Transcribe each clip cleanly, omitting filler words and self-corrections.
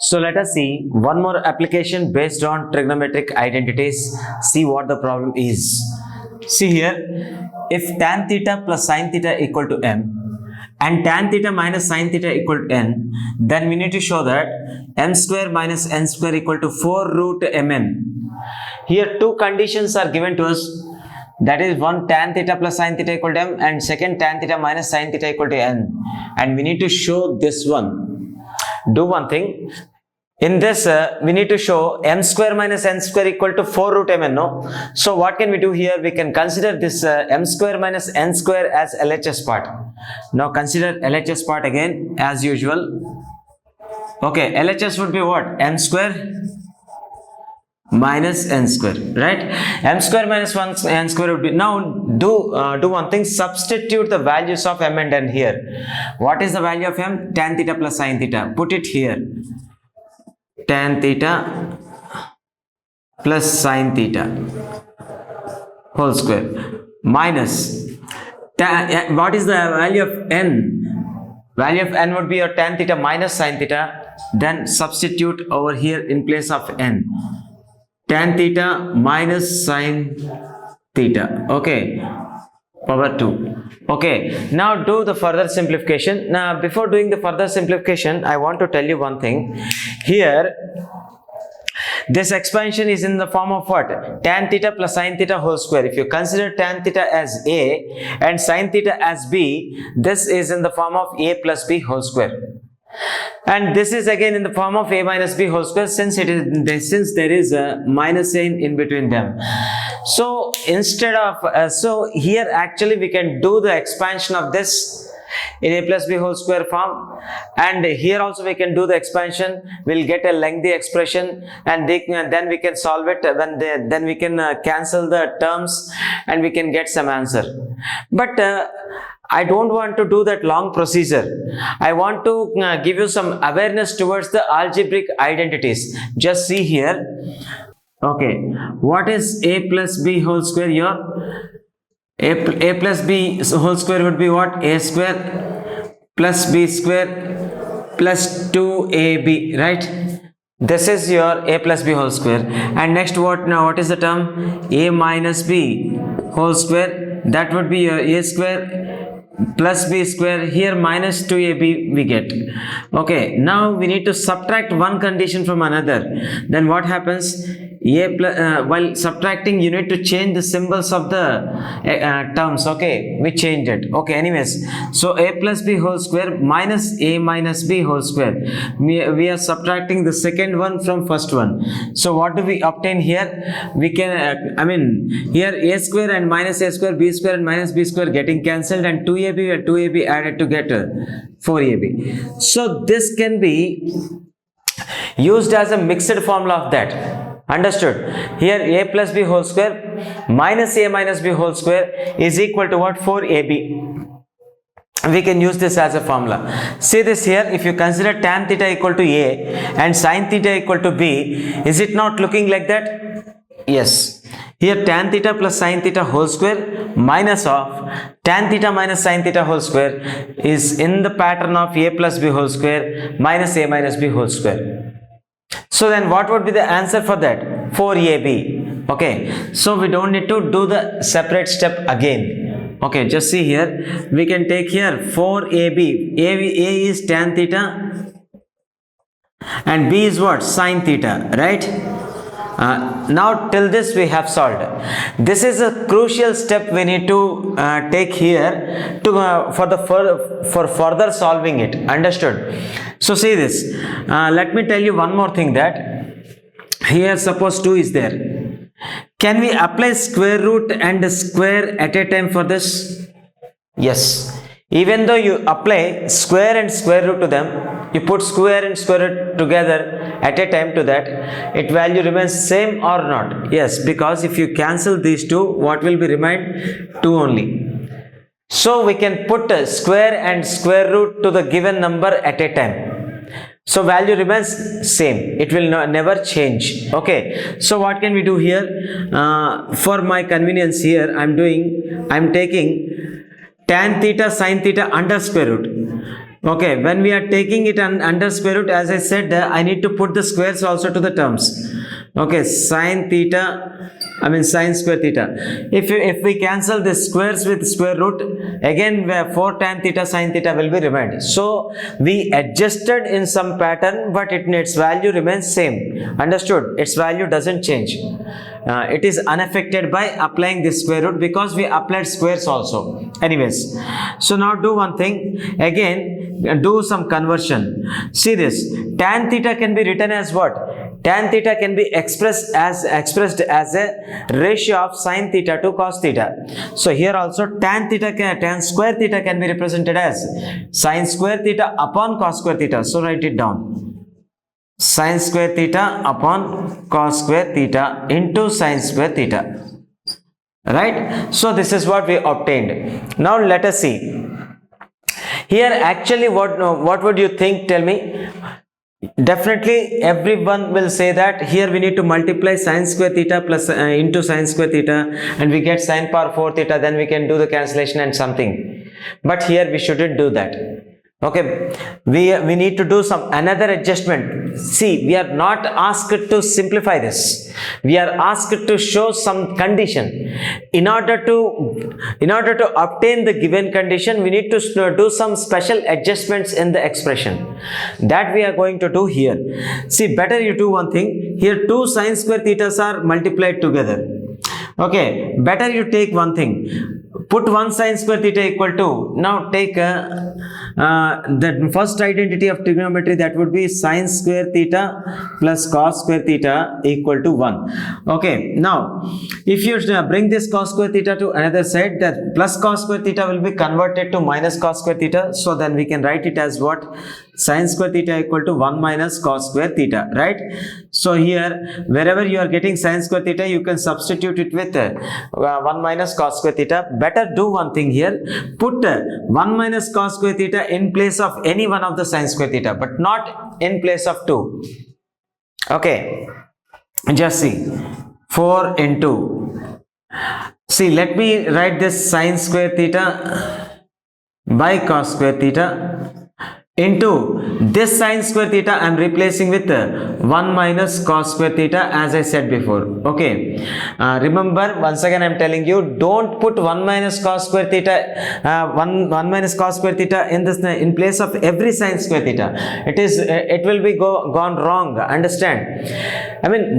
So let us see one more application based on trigonometric identities. See what the problem is. See here, if tan theta plus sin theta equal to m and tan theta minus sin theta equal to n, then we need to show that m square minus n square equal to 4 root mn. Here two conditions are given to us. That is one tan theta plus sin theta equal to m and second tan theta minus sin theta equal to n. And we need to show this one. Do one thing. In this, we need to show m square minus n square equal to 4 root mn, no? So what can we do here? We can consider this m square minus n square as LHS part. Now consider LHS part again as usual. Okay, LHS would be what? M square minus n square, right? M square minus 1 n square would be. Now do one thing. Substitute the values of m and n here. What is the value of m? Tan theta plus sin theta. Put it here. Tan theta plus sin theta whole square minus what is the value of n? Value of n would be your tan theta minus sin theta. Then substitute over here in place of n tan theta minus sin theta. Okay, power 2. Okay, now do the further simplification. Now before doing the further simplification, I want to tell you one thing. Here this expansion is in the form of what? Tan theta plus sin theta whole square. If you consider tan theta as a and sin theta as b, this is in the form of a plus b whole square. And this is again in the form of a minus b whole square, since there is a minus sign in between them. So instead of so here actually we can do the expansion of this in a plus b whole square form, and here also we can do the expansion. We'll get a lengthy expression, and then we can solve it. Then we can cancel the terms and we can get some answer. But I don't want to do that long procedure. I want to give you some awareness towards the algebraic identities. Just see here. Okay, what is a plus b whole square here? A plus b whole square would be what? A square plus b square plus 2ab, right? This is your a plus b whole square. And next what? Now what is the term? A minus b whole square. That would be your a square plus b square. Here minus 2ab we get. Okay, now we need to subtract one condition from another. Then what happens? While subtracting, you need to change the symbols of the terms. Okay, we changed it. Okay, anyways, so a plus b whole square minus a minus b whole square. We are subtracting the second one from first one. So what do we obtain here? We can here a square and minus a square, b square and minus b square getting cancelled, and 2ab and 2ab added to get 4ab. So this can be used as a mixed formula of that. Understood? Here a plus b whole square minus a minus b whole square is equal to what? 4ab. We can use this as a formula. See this here. If you consider tan theta equal to a and sin theta equal to b, is it not looking like that? Yes. Here tan theta plus sin theta whole square minus of tan theta minus sin theta whole square is in the pattern of a plus b whole square minus a minus b whole square. So then what would be the answer for that? 4ab. Okay, so we don't need to do the separate step again. Okay, just see here. We can take here 4ab. A is tan theta and b is what? Sin theta, right? Now till this we have solved. This is a crucial step we need to take here to for further solving it. Understood? So see this. Let me tell you one more thing, that here suppose 2 is there. Can we apply square root and square at a time for this? Yes. Even though you apply square and square root to them, you put square and square root together at a time to that, its value remains same or not? Yes, because if you cancel these two, what will be remain? 2 only. So we can put square and square root to the given number at a time. So value remains same. It will never change. Okay. So what can we do here? For my convenience here, I'm taking tan theta sin theta under square root. Okay, when we are taking it under square root, as I said, I need to put the squares also to the terms. Okay, sine theta, sine square theta. If we cancel the squares with square root, again 4 tan theta sine theta will be remained. So we adjusted in some pattern, but its value remains same. Understood? Its value doesn't change. It is unaffected by applying this square root because we applied squares also. Anyways, so now do one thing again. Do some conversion. See this, tan theta can be written as what? Tan theta can be expressed as a ratio of sine theta to cos theta. So here also tan square theta can be represented as sine square theta upon cos square theta. So write it down. Sine square theta upon cos square theta into sine square theta. Right? So this is what we obtained. Now let us see. Here actually what would you think? Tell me. Definitely everyone will say that here we need to multiply sine square theta plus into sine square theta, and we get sine power 4 theta, then we can do the cancellation and something. But here we shouldn't do that. Okay, we need to do some another adjustment. See, we are not asked to simplify this. We are asked to show some condition. In order to obtain the given condition, we need to do some special adjustments in the expression. That we are going to do here. See, better you do one thing. Here 2 sine square thetas are multiplied together. Okay, better you take one thing. Put 1 sine square theta equal to, now take the first identity of trigonometry, that would be sine square theta plus cos square theta equal to 1. Okay, now if you bring this cos square theta to another side, that plus cos square theta will be converted to minus cos square theta. So then we can write it as what? Sine square theta equal to 1 minus cos square theta, right? So here wherever you are getting sine square theta, you can substitute it with 1 minus cos square theta. Better do one thing here, put 1 minus cos square theta in place of any one of the sine square theta, but not in place of 2. Okay, just see, 4 into, see, let me write this sine square theta by cos square theta into this sine square theta I am replacing with 1 minus cos square theta, as I said before. Okay, remember, once again I am telling you, don't put 1 minus cos square theta 1 minus cos square theta in place of every sine square theta. It will be gone wrong. Understand?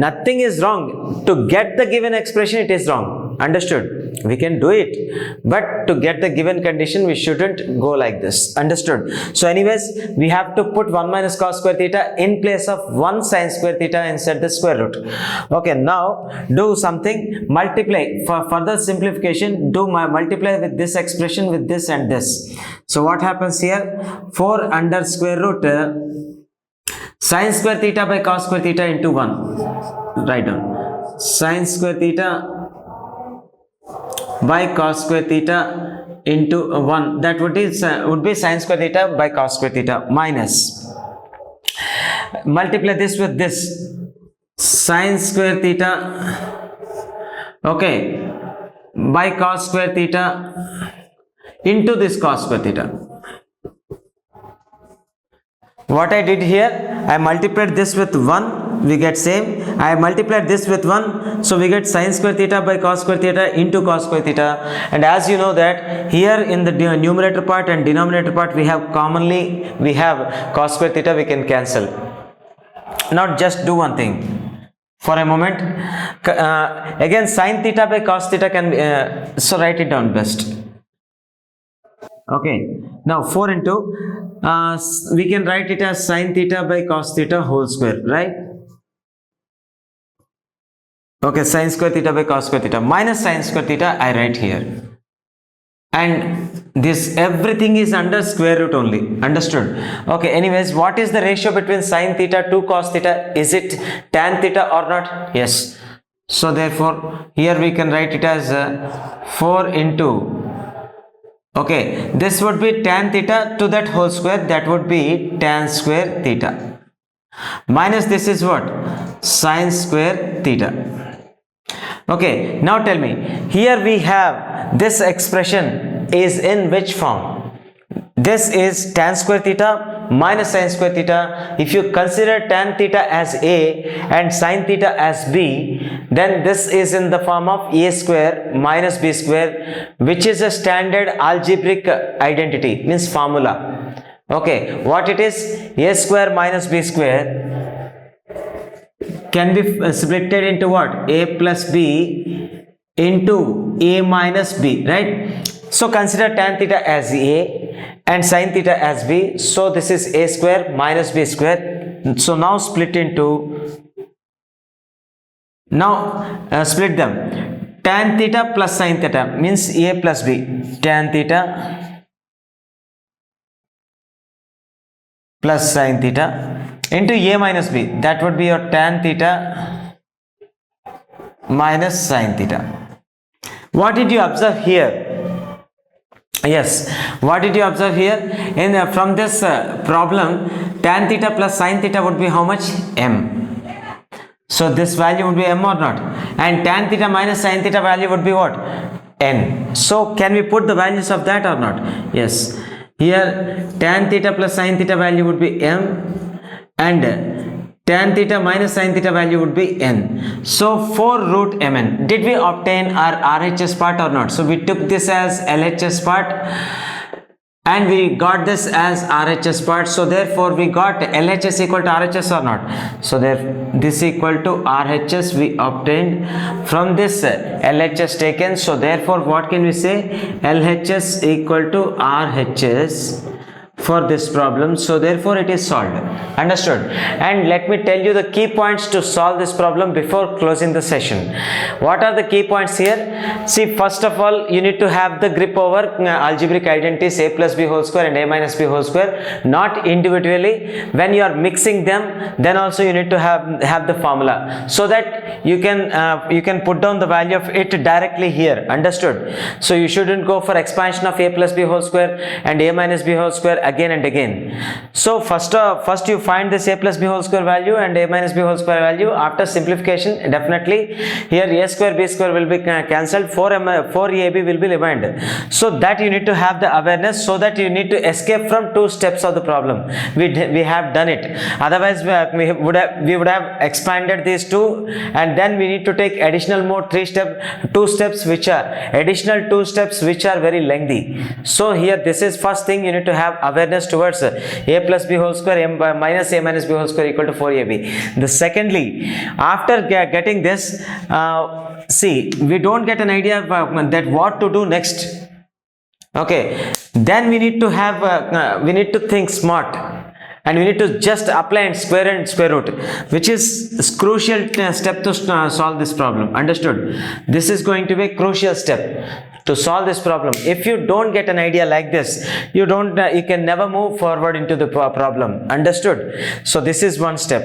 Nothing is wrong. To get the given expression, it is wrong. Understood? We can do it, but to get the given condition, we shouldn't go like this. Understood? So anyways, we have to put 1 minus cos square theta in place of 1 sine square theta inside the square root. Okay, now do something, multiply. For further simplification, do multiply with this expression with this and this. So what happens here? 4 under square root sine square theta by cos square theta into 1. Write down sine square theta by cos square theta into 1. That would be sine square theta by cos square theta minus, multiply this with this, sine square theta, okay, by cos square theta into this cos square theta. What I did here, I multiplied this with 1, we get same. I multiplied this with 1, so we get sine square theta by cos square theta into cos square theta. And as you know that here in the numerator part and denominator part, we have cos square theta, we can cancel. Now just do one thing for a moment. Again, sine theta by cos theta can be, so write it down best. Okay, now 4 into, we can write it as sine theta by cos theta whole square, right? Okay, sine square theta by cos square theta minus sine square theta I write here. And this everything is under square root only. Understood? Okay, anyways, what is the ratio between sine theta to cos theta? Is it tan theta or not? Yes. So therefore, here we can write it as 4 into, okay, this would be tan theta to that whole square, that would be tan square theta, minus this is what? Sine square theta. Okay, now tell me, here we have this expression is in which form? this is tan square theta minus sin square theta. If you consider tan theta as A and sin theta as B, then this is in the form of A square minus B square, which is a standard algebraic identity, means formula. Okay, what it is? A square minus B square can be splitted into what? A plus B into A minus B, right? So consider tan theta as A and sin theta as B. So this is A square minus B square. So now split into, split them. Tan theta plus sin theta means A plus B. Tan theta plus sin theta into A minus B. That would be your tan theta minus sin theta. What did you observe here? Yes, what did you observe here? From this problem, tan theta plus sin theta would be how much? M. So this value would be m or not? And tan theta minus sin theta value would be what? N. So can we put the values of that or not? Yes. Here tan theta plus sin theta value would be m and tan theta minus sin theta value would be n. So 4 root mn. Did we obtain our RHS part or not? So we took this as LHS part and we got this as RHS part. So therefore we got LHS equal to RHS or not? So this equal to RHS we obtained from this LHS taken. So therefore what can we say? LHS equal to RHS for this problem. So therefore it is solved. Understood? And let me tell you the key points to solve this problem before closing the session. What are the key points here? See, first of all, you need to have the grip over algebraic identities A plus B whole square and A minus B whole square, not individually. When you are mixing them, then also you need to have the formula, so that you can put down the value of it directly here. Understood? So you shouldn't go for expansion of A plus B whole square and A minus B whole square again and again. So first you find this A plus B whole square value and A minus B whole square value. After simplification, definitely here A square B square will be cancelled, 4AB will be remained. So that you need to have the awareness, so that you need to escape from 2 steps of the problem. We have done it. Otherwise we would have expanded these 2, and then we need to take additional more 2 steps which are additional 2 steps which are very lengthy. So here this is first thing, you need to have awareness towards A plus B whole square minus A minus B whole square equal to 4AB. The secondly, after getting this, see, we don't get an idea of that what to do next. Okay, then we need to have we need to think smart, and we need to just apply and square root, which is crucial step to solve this problem. Understood? This is going to be a crucial step to solve this problem. If you don't get an idea like this, you can never move forward into the problem. Understood? So this is one step.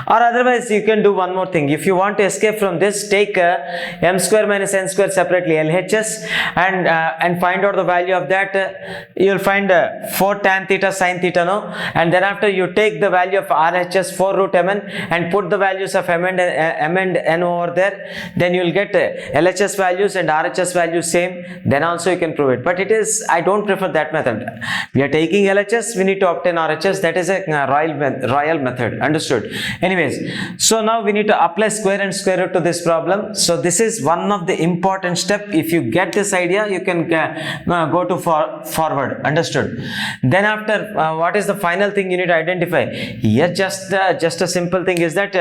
Or otherwise you can do one more thing. If you want to escape from this, take m square minus n square separately LHS and find out the value of that. You'll find 4 tan theta sin theta, no? And then after you take the value of RHS 4 root mn and put the values of m and n over there, then you'll get LHS values and RHS values same. Then also you can prove it. But I don't prefer that method. We are taking LHS, we need to obtain RHS. That is a royal method. Understood? Anyways, so now we need to apply square and square root to this problem. So this is one of the important step. If you get this idea, you can go to forward. Understood? Then after, what is the final thing you need to identify? Here just a simple thing is that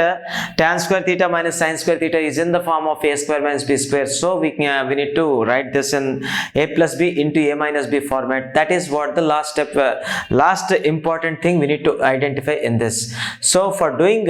tan square theta minus sin square theta is in the form of A square minus B square. So we need to write this in A plus B into A minus B format. That is what the last step, last important thing we need to identify in this. So for doing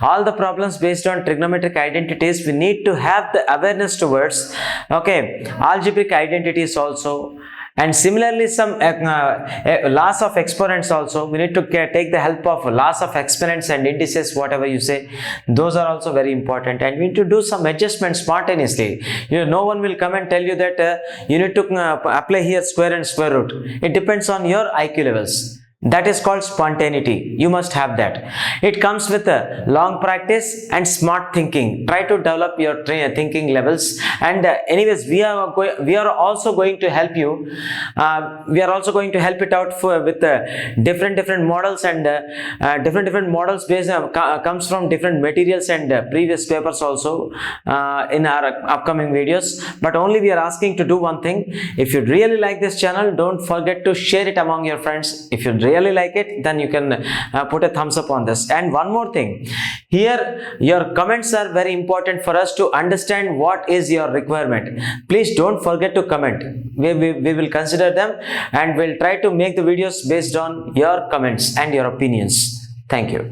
all the problems based on trigonometric identities, we need to have the awareness towards algebraic identities also. And similarly, some laws of exponents also. We need to take the help of laws of exponents and indices, whatever you say. Those are also very important. And we need to do some adjustments spontaneously. No one will come and tell you that you need to apply here square and square root. It depends on your IQ levels. That is called spontaneity. You must have that. It comes with a long practice and smart thinking. Try to develop your thinking levels. And anyways, we are also going to help you. We are also going to help it out with different models, and different models based comes from different materials and previous papers also in our upcoming videos. But only we are asking to do one thing. If you really like this channel, don't forget to share it among your friends. If you really like it, then you can put a thumbs up on this. And one more thing, here your comments are very important for us to understand what is your requirement. Please don't forget to comment. We will consider them, and we'll try to make the videos based on your comments and your opinions. Thank you.